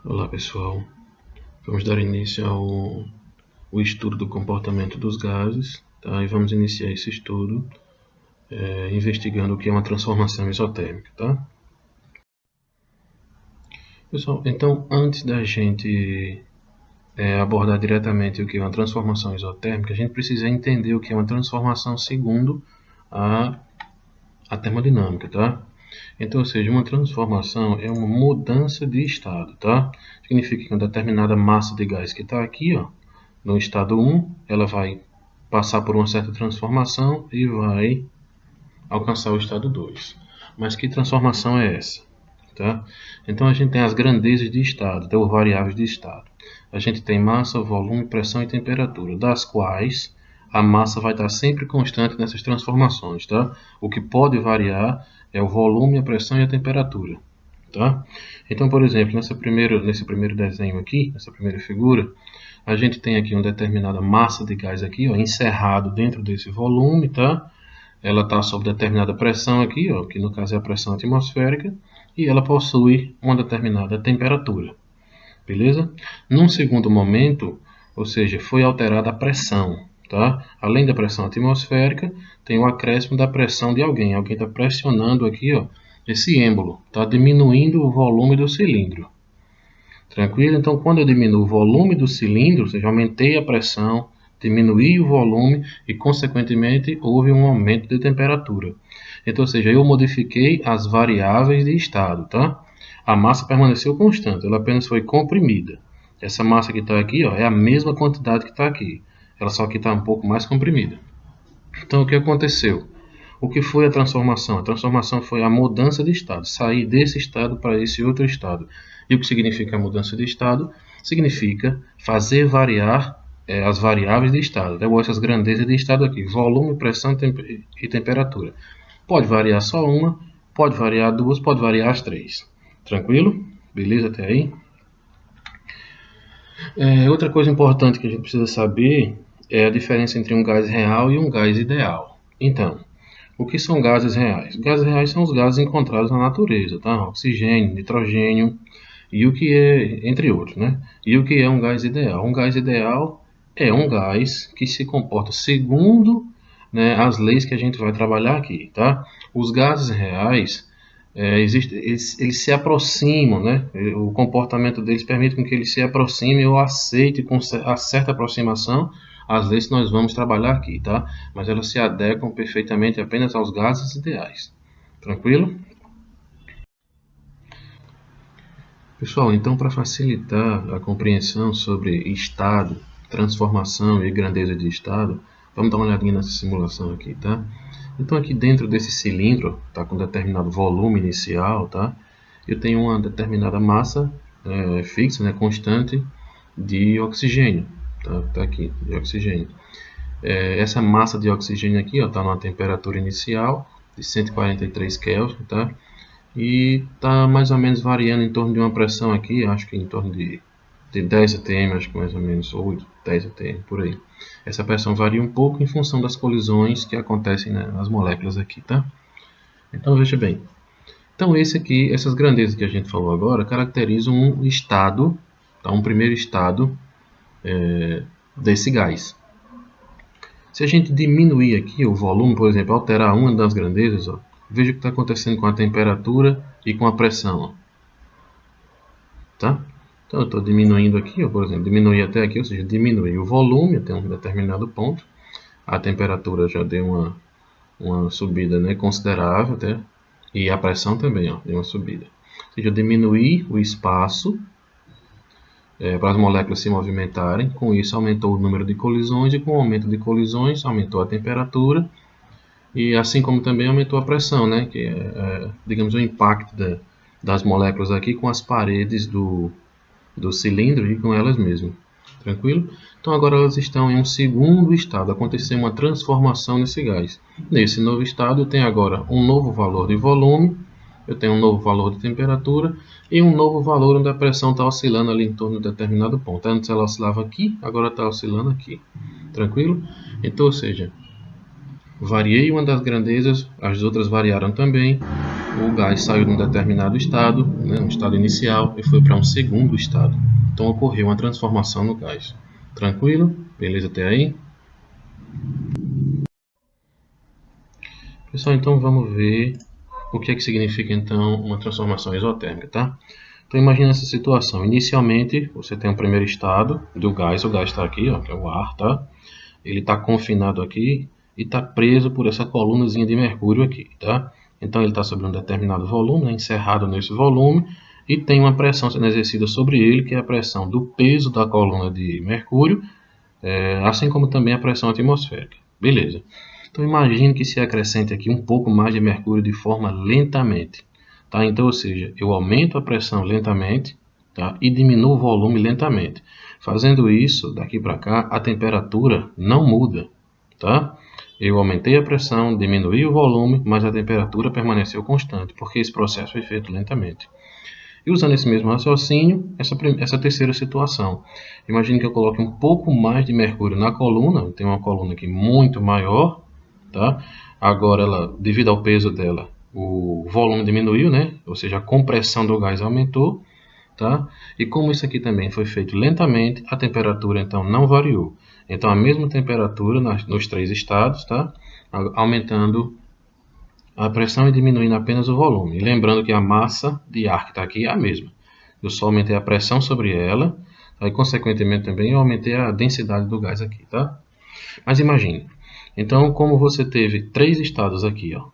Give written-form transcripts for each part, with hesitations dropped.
Olá pessoal, vamos dar início ao estudo do comportamento dos gases, tá? E vamos iniciar esse estudo investigando o que é uma transformação isotérmica, tá? Pessoal, então antes da gente abordar diretamente o que é uma transformação isotérmica, a gente precisa entender o que é uma transformação segundo a termodinâmica, tá? Então, ou seja, uma transformação é uma mudança de estado, tá? Significa que uma determinada massa de gás que está aqui, ó, no estado 1, ela vai passar por uma certa transformação e vai alcançar o estado 2. Mas que transformação é essa? Tá? Então a gente tem as grandezas de estado, ou variáveis de estado. A gente tem massa, volume, pressão e temperatura, das quais a massa vai estar sempre constante nessas transformações. Tá? O que pode variar é o volume, a pressão e a temperatura. Tá? Então, por exemplo, nesse primeiro desenho aqui, nessa primeira figura, a gente tem aqui uma determinada massa de gás aqui, ó, encerrado dentro desse volume, tá? Ela está sob determinada pressão aqui, ó, que no caso é a pressão atmosférica, e ela possui uma determinada temperatura, beleza? Num segundo momento, ou seja, foi alterada a pressão, tá? Além da pressão atmosférica, tem o acréscimo da pressão de alguém está pressionando aqui, ó, esse êmbolo, está diminuindo o volume do cilindro. Tranquilo? Então, quando eu diminuo o volume do cilindro, ou seja, aumentei a pressão, diminuí o volume e, consequentemente, houve um aumento de temperatura. Então, ou seja, eu modifiquei as variáveis de estado, tá? A massa permaneceu constante, ela apenas foi comprimida. Essa massa que está aqui, ó, é a mesma quantidade que está aqui, ela só que está um pouco mais comprimida. Então, o que aconteceu? O que foi a transformação? A transformação foi a mudança de estado, sair desse estado para esse outro estado. E o que significa a mudança de estado? Significa fazer variar as variáveis de estado. Ou essas grandezas de estado aqui, volume, pressão e temperatura. Pode variar só uma, pode variar duas, pode variar as três. Tranquilo? Beleza até aí? Outra coisa importante que a gente precisa saber é a diferença entre um gás real e um gás ideal. Então, o que são gases reais? Gases reais são os gases encontrados na natureza, tá? Oxigênio, nitrogênio e o que é, entre outros, né? E o que é um gás ideal? Um gás ideal é um gás que se comporta segundo, né, as leis que a gente vai trabalhar aqui, tá? Os gases reais, eles se aproximam, né? O comportamento deles permite com que eles se aproximem ou aceitem com a certa aproximação as leis que nós vamos trabalhar aqui, tá? Mas elas se adequam perfeitamente apenas aos gases ideais. Tranquilo? Pessoal, então para facilitar a compreensão sobre estado, transformação e grandeza de estado, vamos dar uma olhadinha nessa simulação aqui, tá? Então aqui dentro desse cilindro, tá com determinado volume inicial, tá? Eu tenho uma determinada massa fixa, né, constante de oxigênio, tá aqui, de oxigênio. Essa massa de oxigênio aqui está numa temperatura inicial de 143 Kelvin, tá? E está mais ou menos variando em torno de uma pressão aqui, acho que em torno de 10 atm, acho que mais ou menos, ou 10 atm, por aí. Essa pressão varia um pouco em função das colisões que acontecem, né, nas moléculas aqui, tá? Então veja bem. Então essas grandezas que a gente falou agora, caracterizam um estado, tá? Um primeiro estado desse gás. Se a gente diminuir aqui o volume, por exemplo, alterar uma das grandezas, ó, veja o que está acontecendo com a temperatura e com a pressão. Ó. Tá? Então eu estou diminuindo aqui, ó, por exemplo, diminuir até aqui, ou seja, diminuir o volume até um determinado ponto. A temperatura já deu uma subida, né, considerável até, e a pressão também, ó, deu uma subida. Ou seja, diminuir o espaço para as moléculas se movimentarem. Com isso aumentou o número de colisões e com o aumento de colisões aumentou a temperatura e assim como também aumentou a pressão, né? Que é digamos, o impacto das moléculas aqui com as paredes do cilindro e com elas mesmas. Tranquilo? Então agora elas estão em um segundo estado, aconteceu uma transformação nesse gás. Nesse novo estado eu tenho agora um novo valor de volume, eu tenho um novo valor de temperatura e um novo valor onde a pressão está oscilando ali em torno de determinado ponto. Antes ela oscilava aqui, agora está oscilando aqui. Tranquilo? Então, ou seja, variei uma das grandezas, as outras variaram também, o gás saiu de um determinado estado, né, um estado inicial, e foi para um segundo estado. Então ocorreu uma transformação no gás. Tranquilo? Beleza até aí? Pessoal, então vamos ver o que é que significa então uma transformação isotérmica, tá? Então imagine essa situação. Inicialmente você tem um primeiro estado do gás, o gás está aqui, ó, que é o ar, tá? Ele está confinado aqui e está preso por essa colunazinha de mercúrio aqui, tá? Então ele está sobre um determinado volume, né, encerrado nesse volume, e tem uma pressão sendo exercida sobre ele, que é a pressão do peso da coluna de mercúrio, assim como também a pressão atmosférica. Beleza. Então imagine que se acrescente aqui um pouco mais de mercúrio de forma lentamente. Tá? Então, ou seja, eu aumento a pressão lentamente, tá? E diminuo o volume lentamente. Fazendo isso, daqui para cá, a temperatura não muda. Tá? Eu aumentei a pressão, diminuí o volume, mas a temperatura permaneceu constante, porque esse processo foi feito lentamente. E usando esse mesmo raciocínio, essa terceira situação. Imagine que eu coloque um pouco mais de mercúrio na coluna, tem uma coluna aqui muito maior, tá? Agora, devido ao peso dela, o volume diminuiu, né? Ou seja, a compressão do gás aumentou, tá? E como isso aqui também foi feito lentamente, a temperatura então não variou. Então a mesma temperatura nos três estados, tá? Aumentando a pressão e diminuindo apenas o volume. E lembrando que a massa de ar que está aqui é a mesma. Eu só aumentei a pressão sobre ela, aí consequentemente também eu aumentei a densidade do gás aqui, tá? Mas imagine, então como você teve três estados aqui, ó,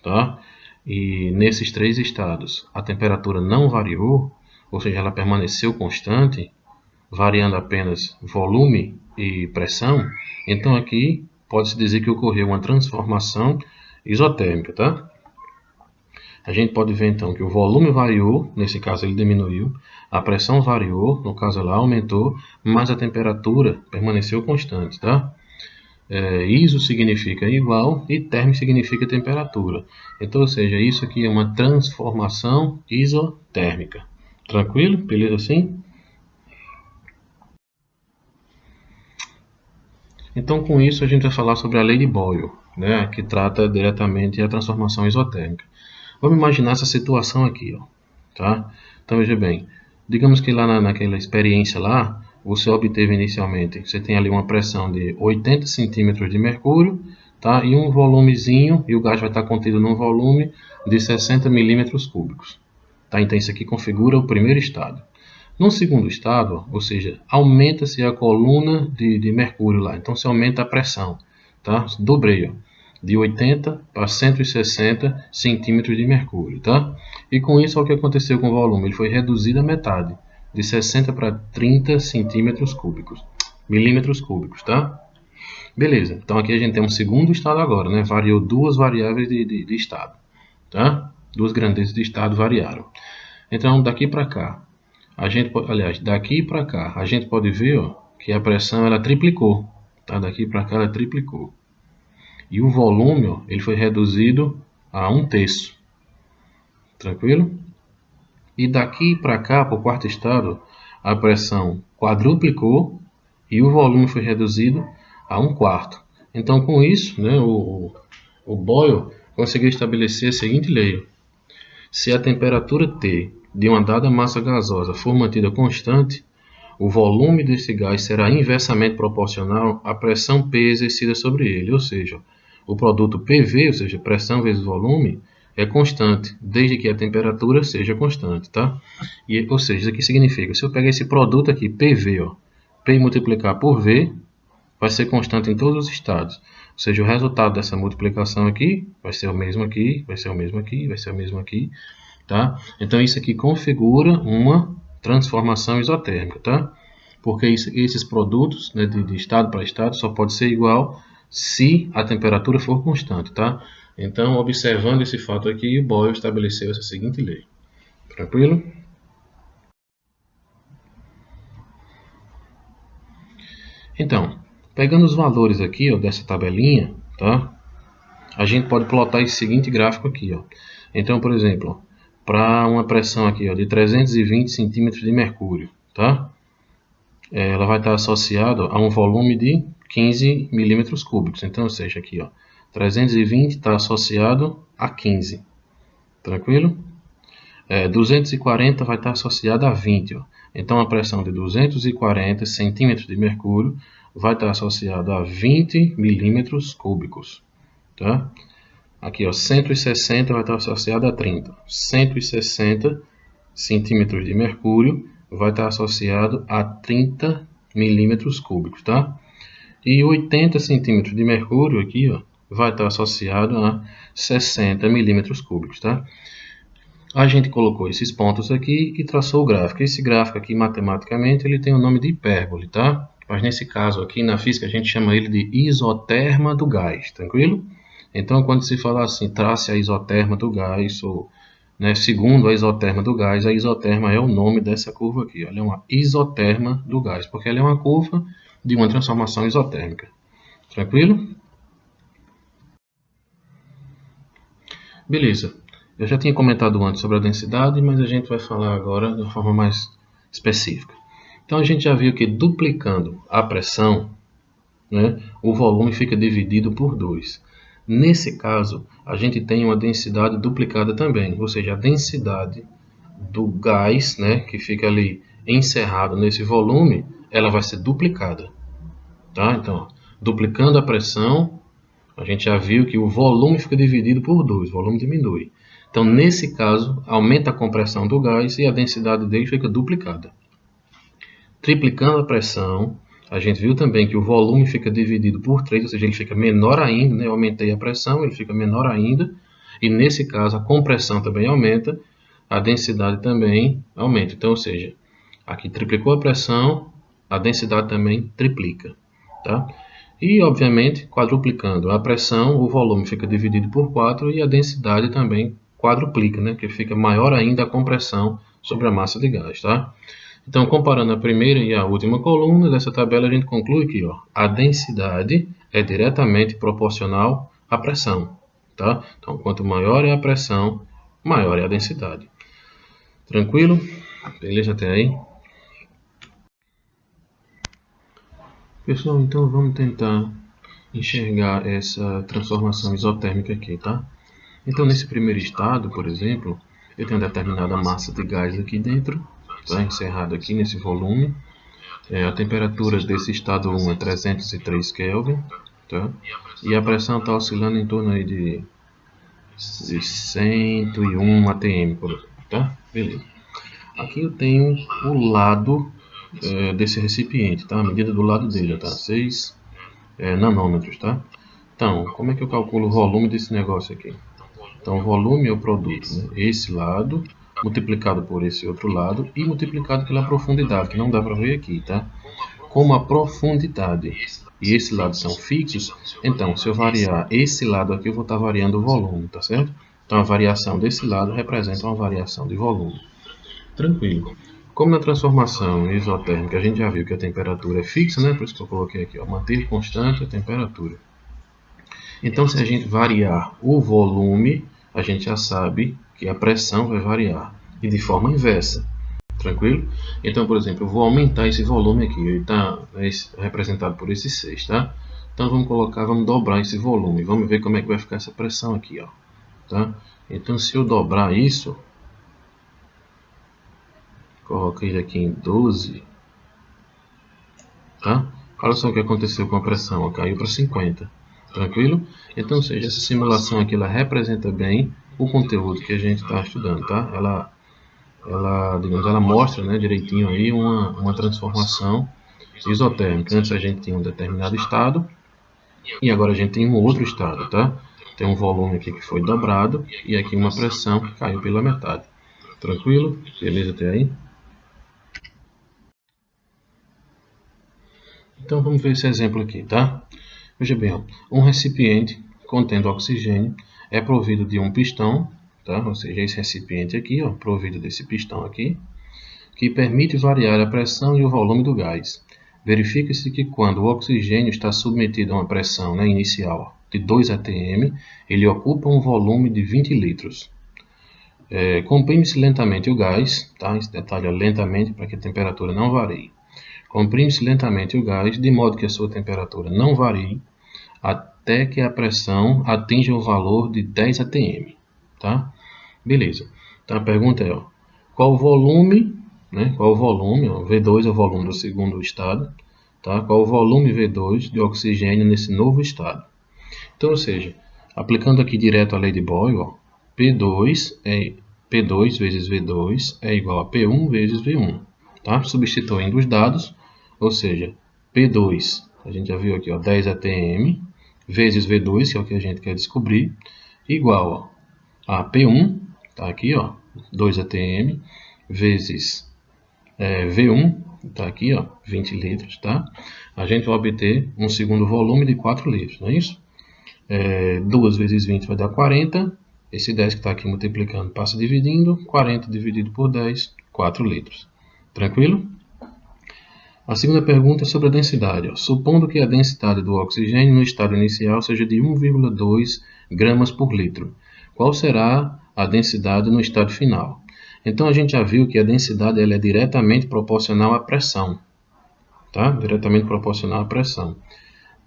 tá? E nesses três estados a temperatura não variou, ou seja, ela permaneceu constante, variando apenas volume e pressão, então aqui pode-se dizer que ocorreu uma transformação isotérmica, tá? A gente pode ver então que o volume variou, nesse caso ele diminuiu, a pressão variou, no caso ela aumentou, mas a temperatura permaneceu constante, tá? ISO significa igual e term significa temperatura. Então, ou seja, isso aqui é uma transformação isotérmica. Tranquilo? Beleza assim? Então, com isso, a gente vai falar sobre a lei de Boyle, né, que trata diretamente a transformação isotérmica. Vamos imaginar essa situação aqui, ó, tá? Então, veja bem, digamos que lá naquela experiência lá, você obteve inicialmente, você tem ali uma pressão de 80 centímetros de mercúrio, tá? E um volumezinho, e o gás vai estar contido num volume de 60 milímetros cúbicos. Tá? Então, isso aqui configura o primeiro estado. No segundo estado, ou seja, aumenta-se a coluna de mercúrio lá. Então, se aumenta a pressão. Tá? Dobrei, ó, de 80 para 160 centímetros de mercúrio. Tá? E com isso, olha o que aconteceu com o volume. Ele foi reduzido a metade, de 60 para 30 centímetros cúbicos. Milímetros cúbicos. Tá? Beleza. Então, aqui a gente tem um segundo estado agora. Né? Variou duas variáveis de estado. Tá? Duas grandezas de estado variaram. Então, daqui para cá, daqui para cá, a gente pode ver, ó, que a pressão ela triplicou, tá? Daqui para cá ela triplicou. E o volume, ó, ele foi reduzido a 1/3. Tranquilo? E daqui para cá, para o quarto estado, a pressão quadruplicou e o volume foi reduzido a 1/4. Então, com isso, né, o Boyle conseguiu estabelecer a seguinte lei: se a temperatura T de uma dada massa gasosa for mantida constante, o volume desse gás será inversamente proporcional à pressão P exercida sobre ele, ou seja, o produto PV, ou seja, pressão vezes volume, é constante, desde que a temperatura seja constante, tá? Ou seja, isso aqui significa, se eu pegar esse produto aqui, PV, ó, P multiplicar por V, vai ser constante em todos os estados. Ou seja, o resultado dessa multiplicação aqui vai ser o mesmo aqui, vai ser o mesmo aqui, vai ser o mesmo aqui, tá? Então isso aqui configura uma transformação isotérmica, tá? Porque esses produtos, né, de estado para estado só pode ser igual se a temperatura for constante, tá? Então, observando esse fato aqui, o Boyle estabeleceu essa seguinte lei. Tranquilo? Então, pegando os valores aqui, ó, dessa tabelinha, tá? A gente pode plotar esse seguinte gráfico aqui, ó. Então, por exemplo, para uma pressão aqui, ó, de 320 centímetros de mercúrio, tá? Ela vai estar associada a um volume de 15 milímetros cúbicos. Então, ou seja, aqui, ó, 320 está associado a 15. Tranquilo? 240 vai estar associado a 20. Ó. Então, a pressão de 240 centímetros de mercúrio vai estar associada a 20 milímetros cúbicos. Tá? Aqui, ó, 160 vai estar associado a 30. 160 centímetros de mercúrio vai estar associado a 30 milímetros cúbicos. Tá? E 80 centímetros de mercúrio aqui, ó, vai estar associado a 60 milímetros cúbicos, tá? A gente colocou esses pontos aqui e traçou o gráfico. Esse gráfico aqui, matematicamente, ele tem o nome de hipérbole, tá? Mas nesse caso aqui, na física, a gente chama ele de isoterma do gás, tranquilo? Então, quando se fala assim, trace a isoterma do gás, ou né, segundo a isoterma do gás, a isoterma é o nome dessa curva aqui. Ela é uma isoterma do gás, porque ela é uma curva de uma transformação isotérmica. Tranquilo? Beleza. Eu já tinha comentado antes sobre a densidade, mas a gente vai falar agora de uma forma mais específica. Então a gente já viu que duplicando a pressão, né, o volume fica dividido por 2. Nesse caso, a gente tem uma densidade duplicada também, ou seja, a densidade do gás, né, que fica ali encerrado nesse volume, ela vai ser duplicada. Tá? Então, duplicando a pressão, a gente já viu que o volume fica dividido por 2, o volume diminui. Então, nesse caso, aumenta a compressão do gás e a densidade dele fica duplicada. Triplicando a pressão, a gente viu também que o volume fica dividido por 3, ou seja, ele fica menor ainda, né? Eu aumentei a pressão, ele fica menor ainda. E nesse caso, a compressão também aumenta, a densidade também aumenta. Então, ou seja, aqui triplicou a pressão, a densidade também triplica. Tá? E, obviamente, quadruplicando a pressão, o volume fica dividido por 4 e a densidade também quadruplica, né? Que fica maior ainda a compressão sobre a massa de gás. Tá? Então, comparando a primeira e a última coluna dessa tabela, a gente conclui que ó, a densidade é diretamente proporcional à pressão. Tá? Então, quanto maior é a pressão, maior é a densidade. Tranquilo? Beleza até aí? Pessoal, então vamos tentar enxergar essa transformação isotérmica aqui, tá? Então, nesse primeiro estado, por exemplo, eu tenho determinada massa de gás aqui dentro, tá? Encerrado aqui nesse volume. A temperatura desse estado 1 é 303 Kelvin, tá? E a pressão está oscilando em torno aí de 101 atm, por exemplo, tá? Beleza. Aqui eu tenho o lado desse recipiente, tá? A medida do lado dele, tá? 6 nanômetros, tá? Então, como é que eu calculo o volume desse negócio aqui? Então, o volume é o produto, né? Esse lado multiplicado por esse outro lado e multiplicado pela profundidade, que não dá para ver aqui, tá? Como a profundidade e esse lado são fixos, então, se eu variar esse lado aqui, eu vou estar variando o volume, tá certo? Então, a variação desse lado representa uma variação de volume. Tranquilo. Como na transformação isotérmica a gente já viu que a temperatura é fixa, né? Por isso que eu coloquei aqui, ó, manter constante a temperatura. Então, se a gente variar o volume, a gente já sabe que a pressão vai variar. E de forma inversa. Tranquilo? Então, por exemplo, eu vou aumentar esse volume aqui. Ele está representado por esse 6, tá? Então, vamos dobrar esse volume. Vamos ver como é que vai ficar essa pressão aqui, ó. Tá? Então, se eu dobrar isso, coloquei aqui em 12, tá? Olha só o que aconteceu com a pressão, ó, caiu para 50. Tranquilo? Então, ou seja, essa simulação aqui ela representa bem o conteúdo que a gente está estudando, tá? Ela mostra, né, direitinho aí uma transformação isotérmica. Antes a gente tinha um determinado estado e agora a gente tem um outro estado, tá? Tem um volume aqui que foi dobrado e aqui uma pressão que caiu pela metade. Tranquilo? Beleza até aí? Então vamos ver esse exemplo aqui, tá? Veja bem, ó, um recipiente contendo oxigênio é provido de um pistão, tá? Ou seja, esse recipiente aqui, ó, provido desse pistão aqui, que permite variar a pressão e o volume do gás. Verifica-se que quando o oxigênio está submetido a uma pressão, né, inicial de 2 atm, ele ocupa um volume de 20 litros. Comprime-se lentamente o gás, tá? Esse detalhe é lentamente para que a temperatura não varie. Comprime-se lentamente o gás, de modo que a sua temperatura não varie, até que a pressão atinja o valor de 10 atm, tá? Beleza. Então a pergunta é, ó, qual o volume, né? Qual o volume, ó, V2 é o volume do segundo estado, tá? Qual o volume V2 de oxigênio nesse novo estado? Então, ou seja, aplicando aqui direto a lei de Boyle, ó, P2 vezes V2 é igual a P1 vezes V1, tá? Substituindo os dados, ou seja, P2, a gente já viu aqui, ó, 10 atm, vezes V2, que é o que a gente quer descobrir, igual a P1, tá aqui, ó, 2 atm, vezes V1, tá aqui, ó, 20 litros, tá? A gente vai obter um segundo volume de 4 litros, não é isso? 2 vezes 20 vai dar 40. Esse 10 que está aqui multiplicando passa dividindo. 40 dividido por 10, 4 litros. Tranquilo? A segunda pergunta é sobre a densidade. Ó. Supondo que a densidade do oxigênio no estado inicial seja de 1,2 gramas por litro, qual será a densidade no estado final? Então a gente já viu que a densidade ela é diretamente proporcional à pressão. Tá? Diretamente proporcional à pressão.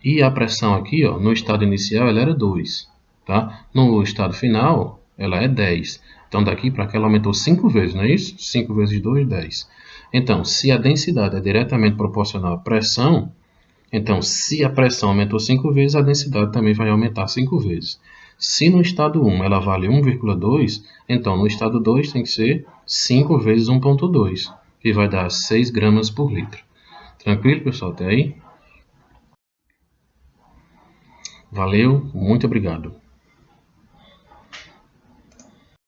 E a pressão aqui, ó, no estado inicial, ela era 2. Tá? No estado final, ela é 10. Então, daqui para cá, ela aumentou 5 vezes, não é isso? 5 vezes 2, 10. Então, se a densidade é diretamente proporcional à pressão, então, se a pressão aumentou 5 vezes, a densidade também vai aumentar 5 vezes. Se no estado 1 ela vale 1,2, então no estado 2 tem que ser 5 vezes 1,2, que vai dar 6 gramas por litro. Tranquilo, pessoal? Até aí? Valeu, muito obrigado.